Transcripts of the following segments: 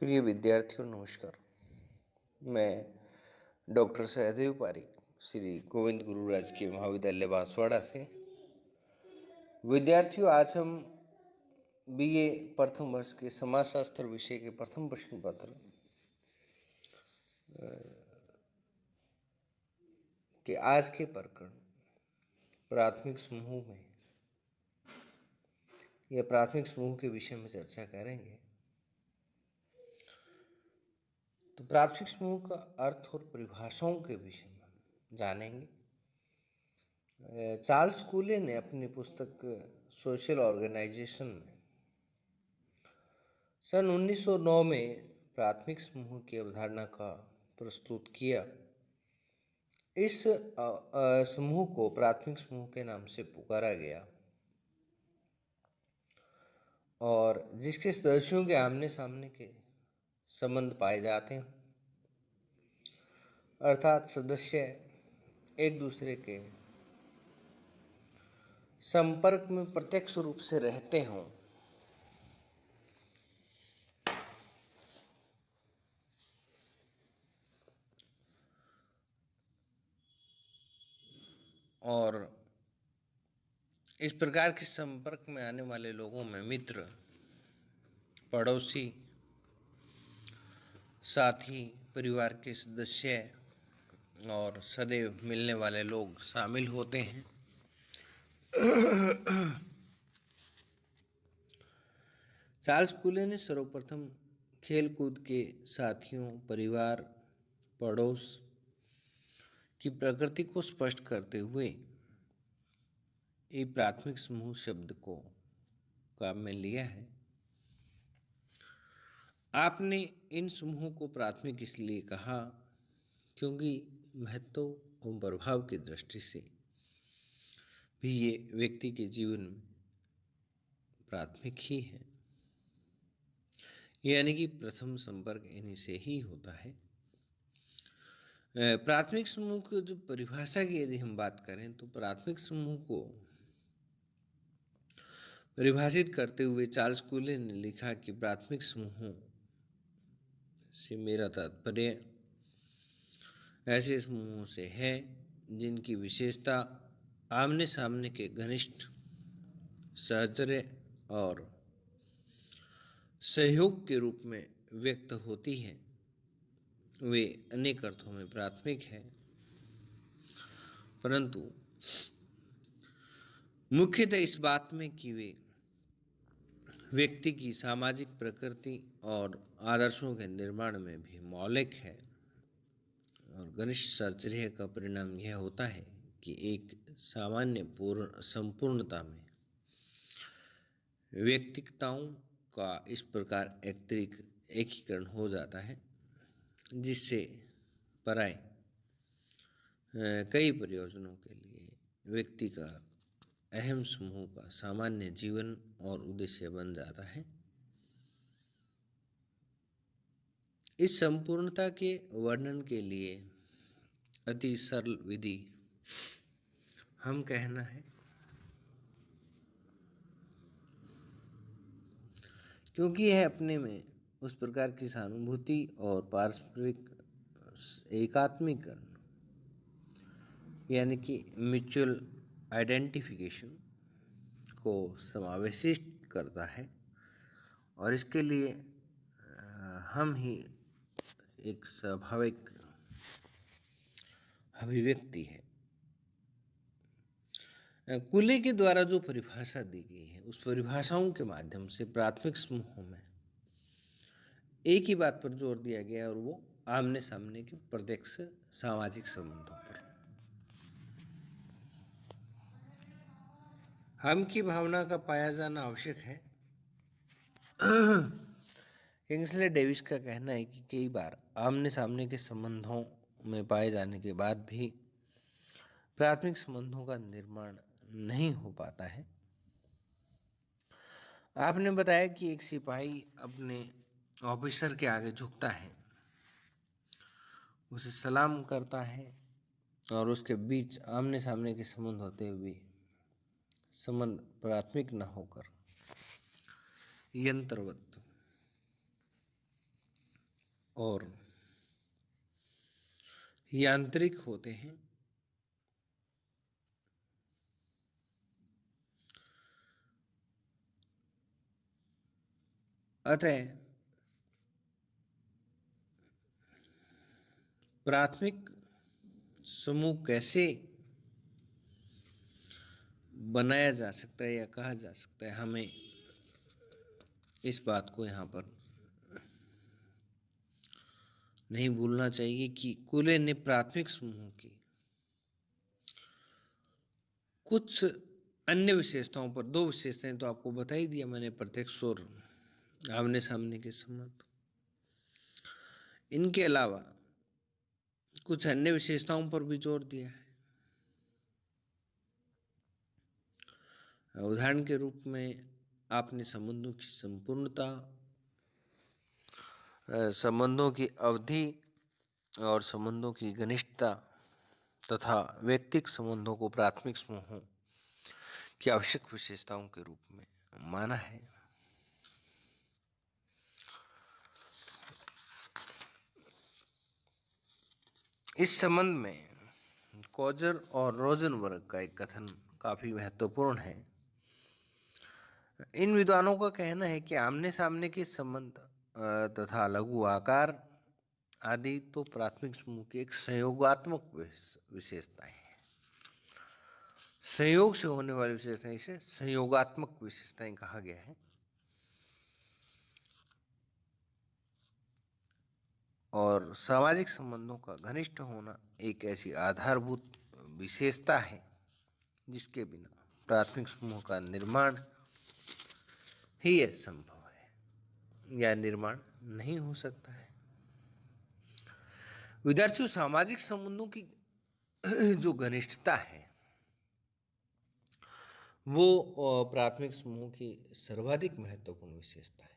प्रिय विद्यार्थियों नमस्कार। मैं डॉक्टर सहदेव पारिक श्री गोविंद गुरु राजकीय महाविद्यालय बांसवाड़ा से। विद्यार्थियों, आज हम बीए प्रथम वर्ष के समाजशास्त्र विषय के प्रथम प्रश्न पत्र के आज के प्रकरण प्राथमिक समूह में या प्राथमिक समूह के विषय में चर्चा करेंगे। तो प्राथमिक समूह का अर्थ और परिभाषाओं के विषय में हम जानेंगे। चार्ल्स कूले ने अपनी पुस्तक सोशल ऑर्गेनाइजेशन में सन 1909 में प्राथमिक समूह की अवधारणा का प्रस्तुत किया। इस समूह को प्राथमिक समूह के नाम से पुकारा गया और जिसके सदस्यों के आमने सामने के संबंध पाए जाते हैं, अर्थात सदस्य एक दूसरे के संपर्क में प्रत्यक्ष रूप से रहते हों। और इस प्रकार के संपर्क में आने वाले लोगों में मित्र, पड़ोसी, साथी, परिवार के सदस्य और सदैव मिलने वाले लोग शामिल होते हैं। चार्ल्स कूले ने सर्वप्रथम खेलकूद के साथियों, परिवार, पड़ोस की प्रकृति को स्पष्ट करते हुए ये प्राथमिक समूह शब्द को काम में लिया है। आपने इन समूहों को प्राथमिक इसलिए कहा क्योंकि महत्व और प्रभाव की दृष्टि से भी ये व्यक्ति के जीवन में प्राथमिक ही है, यानी कि प्रथम संपर्क इन्हीं से ही होता है। प्राथमिक समूह की जो परिभाषा की यदि हम बात करें तो प्राथमिक समूह को परिभाषित करते हुए चार्ल्स कूले ने लिखा कि प्राथमिक समूहों से मेरा तात्पर्य ऐसे समूहों से है जिनकी विशेषता आमने सामने के घनिष्ठ सहचर्य और सहयोग के रूप में व्यक्त होती है। वे अनेक अर्थों में प्राथमिक है, परंतु मुख्यतः इस बात में कि वे व्यक्ति की सामाजिक प्रकृति और आदर्शों के निर्माण में भी मौलिक है। और घनिष्ठ सहचर्य का परिणाम यह होता है कि एक सामान्य संपूर्णता में व्यक्तिगताओं का इस प्रकार एकीकरण हो जाता है जिससे पराये कई प्रयोजनों के लिए व्यक्ति का अहम समूह का सामान्य जीवन और उद्देश्य बन जाता है। इस संपूर्णता के वर्णन के लिए अति सरल विधि हम कहना है, क्योंकि यह अपने में उस प्रकार की सहानुभूति और पारस्परिक एकात्मीकरण यानी कि म्यूचुअल आइडेंटिफिकेशन को समावेशित करता है और इसके लिए हम ही एक स्वाभाविक अभिव्यक्ति है। कूले के द्वारा जो परिभाषा दी गई है उस परिभाषाओं के माध्यम से प्राथमिक समूहों में एक ही बात पर जोर दिया गया और वो आमने सामने के प्रत्यक्ष सामाजिक संबंधों पर। हम की भावना का पाया जाना आवश्यक है। किंग्सले डेविस का कहना है कि कई बार आमने सामने के संबंधों में पाए जाने के बाद भी प्राथमिक संबंधों का निर्माण नहीं हो पाता है। आपने बताया कि एक सिपाही अपने ऑफिसर के आगे झुकता है, उसे सलाम करता है और उसके बीच आमने सामने के संबंध होते हुए संबंध प्राथमिक न होकर यंत्रवत और यांत्रिक होते हैं। अतः प्राथमिक समूह कैसे बनाया जा सकता है या कहा जा सकता है, हमें इस बात को यहाँ पर नहीं भूलना चाहिए कि कुले ने प्राथमिक समूह की कुछ अन्य विशेषताओं पर, दो विशेषताएं तो आपको बता ही दिया मैंने, प्रत्यक्ष और आमने सामने के संबंध। इनके अलावा कुछ अन्य विशेषताओं पर भी जोर दिया है। उदाहरण के रूप में आपने संबंधों की संपूर्णता, संबंधों की अवधि और संबंधों की घनिष्ठता तथा व्यक्तिगत संबंधों को प्राथमिक समूहों की आवश्यक विशेषताओं के रूप में माना है। इस संबंध में कोजर और रोजनबर्ग का एक कथन काफी महत्वपूर्ण है। इन विद्वानों का कहना है कि आमने सामने के संबंध तथा लघु आकार आदि तो प्राथमिक समूह की एक संयोगात्मक विशेषताएं हैं। संयोग से होने वाली विशेषताएं, इसे संयोगात्मक विशेषताएं कहा गया है। और सामाजिक संबंधों का घनिष्ठ होना एक ऐसी आधारभूत विशेषता है जिसके बिना प्राथमिक समूह का निर्माण ही असंभव है या निर्माण नहीं हो सकता है। विद्यार्थियों, सामाजिक संबंधों की जो घनिष्ठता है वो प्राथमिक समूह की सर्वाधिक महत्वपूर्ण विशेषता है।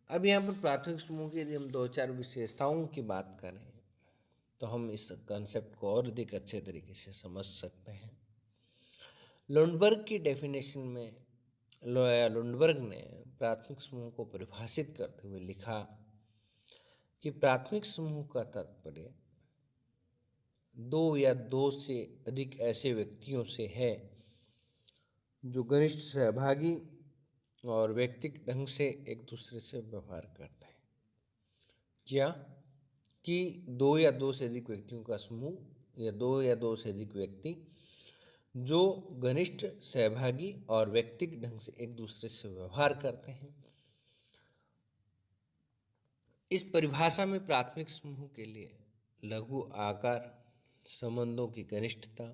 अब यहाँ पर प्राथमिक समूह की यदि हम दो चार विशेषताओं की बात करें तो हम इस कॉन्सेप्ट को और अधिक अच्छे तरीके से समझ सकते हैं। लुंडबर्ग की डेफिनेशन में लुंडबर्ग ने प्राथमिक समूह को परिभाषित करते हुए लिखा कि प्राथमिक समूह का तात्पर्य दो या दो से अधिक ऐसे व्यक्तियों से है जो घनिष्ठ सहभागी और व्यक्तिगत ढंग से एक दूसरे से व्यवहार करते हैं, या कि दो या दो से अधिक व्यक्तियों का समूह या दो या दो से अधिक व्यक्ति जो घनिष्ठ सहभागी और व्यक्तिगत ढंग से एक दूसरे से व्यवहार करते हैं। इस परिभाषा में प्राथमिक समूह के लिए लघु आकार, संबंधों की घनिष्ठता,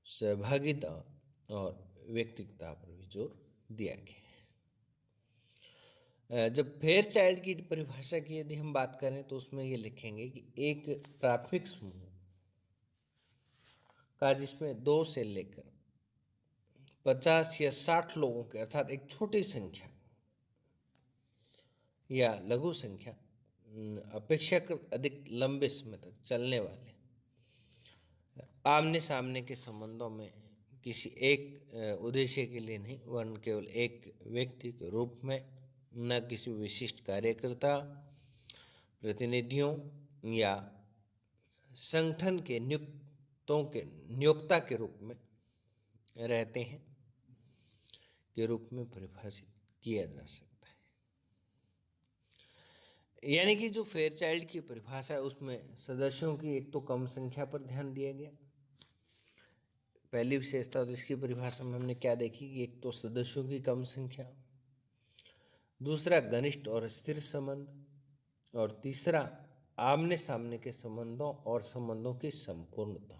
सहभागिता और व्यक्तिगता पर भी जोर दिया गया है। जब फेयरचाइल्ड की परिभाषा की यदि हम बात करें तो उसमें ये लिखेंगे कि एक प्राथमिक समूह का जिसमें 2 से लेकर 50 या 60 लोगों के, अर्थात एक छोटी संख्या या लघु संख्या अपेक्षाकृत अधिक लंबे समय तक चलने वाले आमने सामने के संबंधों में किसी एक उद्देश्य के लिए नहीं, वरन केवल एक व्यक्ति के रूप में, न किसी विशिष्ट कार्यकर्ता, प्रतिनिधियों या संगठन के नियोक्ता के रूप में रहते हैं के रूप में परिभाषित किया जा सकता है। यानी कि जो फेयरचाइल्ड की परिभाषा है उसमें सदस्यों की एक तो कम संख्या पर ध्यान दिया गया। पहली विशेषता तो इसकी परिभाषा में हमने क्या देखी कि एक तो सदस्यों की कम संख्या, दूसरा घनिष्ठ और स्थिर संबंध, और तीसरा आमने सामने के संबंधों और संबंधों की संपूर्णता।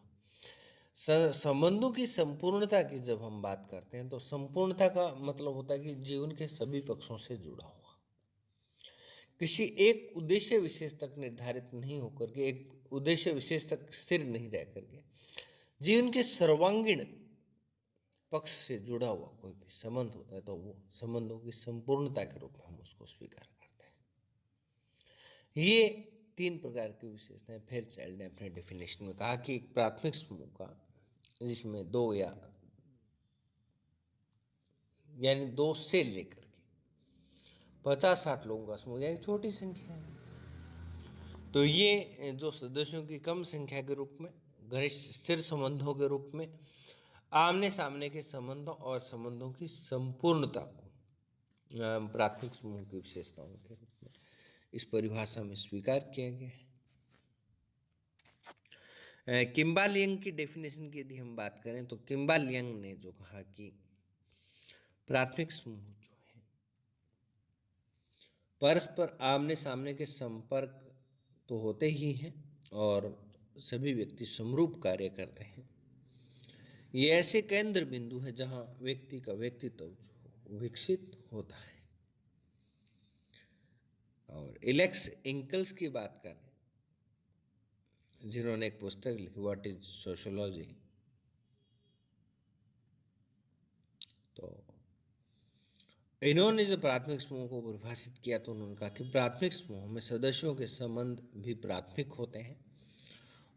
संबंधों की संपूर्णता की जब हम बात करते हैं तो संपूर्णता का मतलब होता है कि जीवन के सभी पक्षों से जुड़ा हुआ, किसी एक उद्देश्य विशेष तक निर्धारित नहीं होकर के, एक उद्देश्य विशेष तक स्थिर नहीं रह करके जीवन के सर्वांगीण पक्ष से जुड़ा हुआ कोई भी संबंध होता है तो वो संबंधों की संपूर्णता के रूप में हम उसको स्वीकार करते हैं। ये 3 प्रकार की विशेषताएं फेयरचाइल्ड ने अपने डेफिनेशन में कहा कि एक प्राथमिक समूह का जिसमें 2 यानी 2 से लेकर के 50-60 लोगों का समूह, यानी छोटी संख्या है। तो ये जो सदस्यों की कम संख्या के रूप में, घनिष्ठ स्थिर संबंधों के रूप में, आमने सामने के संबंधों और संबंधों की संपूर्णता को प्राथमिक समूह की विशेषताओं के रूप में इस परिभाषा में स्वीकार किया गया है। किम्बालियंग की डेफिनेशन की यदि हम बात करें तो किम्बालियंग ने जो कहा कि प्राथमिक समूह जो है परस्पर आमने सामने के संपर्क तो होते ही हैं और सभी व्यक्ति समरूप कार्य करते हैं। ये ऐसे केंद्र बिंदु है जहां व्यक्ति का व्यक्तित्व जो विकसित होता है। और एलेक्स एंकल्स की बात करें, जिन्होंने एक पुस्तक लिखी व्हाट इज सोशियोलॉजी, तो इन्होंने जो प्राथमिक समूह को परिभाषित किया तो उन्होंने कहा कि प्राथमिक समूह में सदस्यों के संबंध भी प्राथमिक होते हैं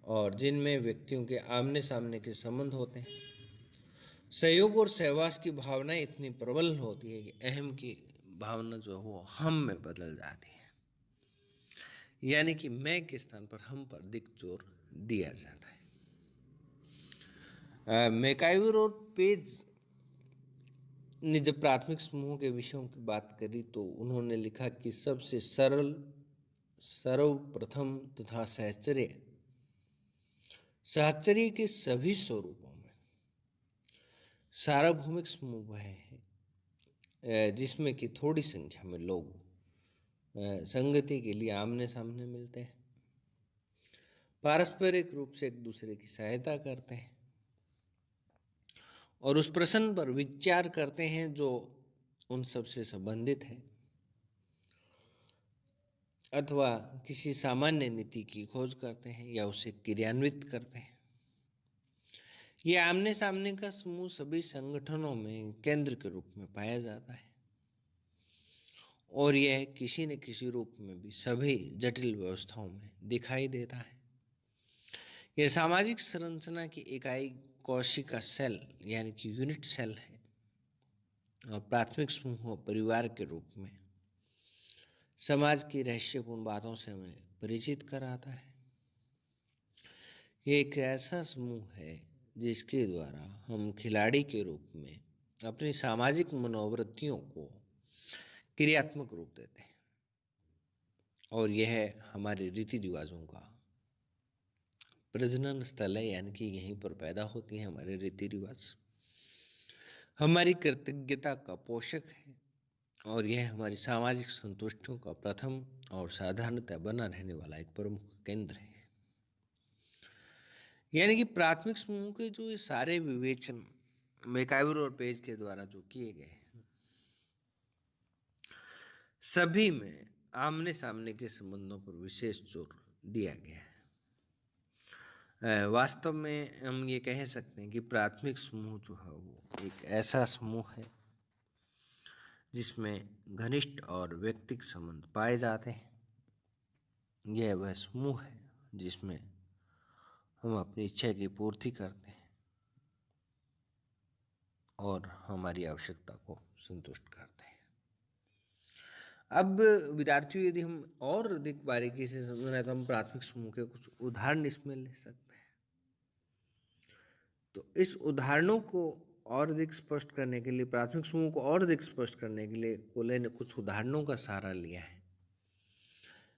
और जिनमें व्यक्तियों के आमने सामने के संबंध होते हैं। सहयोग और सहवास की भावनाएं इतनी प्रबल होती है कि अहम की भावना जो है वो हम में बदल जाती है, यानी कि मैं के स्थान पर हम पर अधिक जोर दिया जाता है। मैकाइवर और पेज ने जब प्राथमिक समूह के विषयों की बात करी तो उन्होंने लिखा कि सबसे सरल, सर्वप्रथम तथा साहचर्य के सभी स्वरूपों में सार्वभौमिक समूह वह है जिसमें कि थोड़ी संख्या में लोग संगति के लिए आमने सामने मिलते हैं, पारस्परिक रूप से एक दूसरे की सहायता करते हैं और उस प्रश्न पर विचार करते हैं जो उन सबसे संबंधित है, अथवा किसी सामान्य नीति की खोज करते हैं या उसे क्रियान्वित करते हैं। ये आमने सामने का समूह सभी संगठनों में केंद्र के रूप में पाया जाता है और यह किसी न किसी रूप में भी सभी जटिल व्यवस्थाओं में दिखाई देता है। यह सामाजिक संरचना की इकाई कोशिका सेल यानी कि यूनिट सेल है और प्राथमिक समूह परिवार के रूप में समाज की रहस्यपूर्ण बातों से हमें परिचित कराता है। ये एक ऐसा समूह है जिसके द्वारा हम खिलाड़ी के रूप में अपनी सामाजिक मनोवृत्तियों को क्रियात्मक रूप देते हैं और यह हमारे रीति रिवाजों का प्रजनन स्थल है, यानी कि यहीं पर पैदा होती हैं हमारे रीति रिवाज, हमारी कृतज्ञता का पोषक है और यह हमारी सामाजिक संतुष्टियों का प्रथम और साधारणतः बना रहने वाला एक प्रमुख केंद्र है। यानी कि प्राथमिक समूह के जो ये सारे विवेचन मैकाइवर और पेज के द्वारा जो किए गए हैं, सभी में आमने सामने के संबंधों पर विशेष जोर दिया गया है। वास्तव में हम ये कह सकते हैं कि प्राथमिक समूह जो है वो एक ऐसा समूह है जिसमें घनिष्ठ और व्यक्तिगत संबंध पाए जाते हैं। यह वह समूह है जिसमें हम अपनी इच्छा की पूर्ति करते हैं और हमारी आवश्यकता को संतुष्ट करते हैं। अब विद्यार्थियों, यदि हम और अधिक बारीकी से समझना है तो हम प्राथमिक समूह के कुछ उदाहरण इसमें ले सकते हैं। तो इस उदाहरणों को और अधिक स्पष्ट करने के लिए, प्राथमिक समूह को और अधिक स्पष्ट करने के लिए कोले ने कुछ उदाहरणों का सहारा लिया है,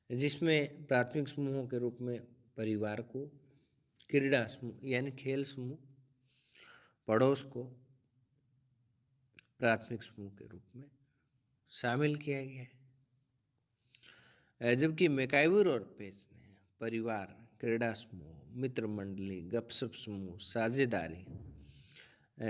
जिसमें प्राथमिक समूहों के रूप में परिवार को, क्रीड़ा समूह यानी खेल समूह, पड़ोस को प्राथमिक समूह के रूप में शामिल किया गया है। जबकि मैकाइवर और पेज ने परिवार, क्रीड़ा समूह, मित्र मंडली, गपशप समूह, साझेदारी,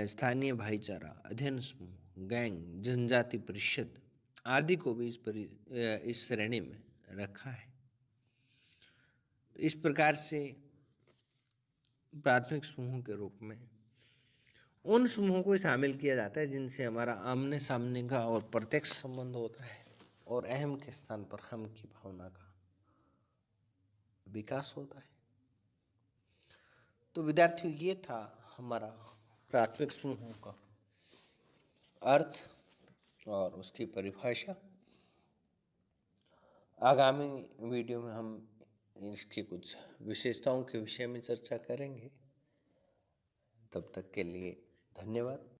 स्थानीय भाईचारा, अध्ययन समूह, गैंग, जनजाति परिषद आदि को भी इस श्रेणी में रखा है। तो इस प्रकार से प्राथमिक समूह के रूप में उन समूहों को शामिल किया जाता है जिनसे हमारा आमने सामने का और प्रत्यक्ष संबंध होता है और अहम के स्थान पर हम की भावना का विकास होता है। तो विद्यार्थियों, ये था हमारा प्राथमिक समूहों का अर्थ और उसकी परिभाषा। आगामी वीडियो में हम इसकी कुछ विशेषताओं के विषय में चर्चा करेंगे। तब तक के लिए धन्यवाद।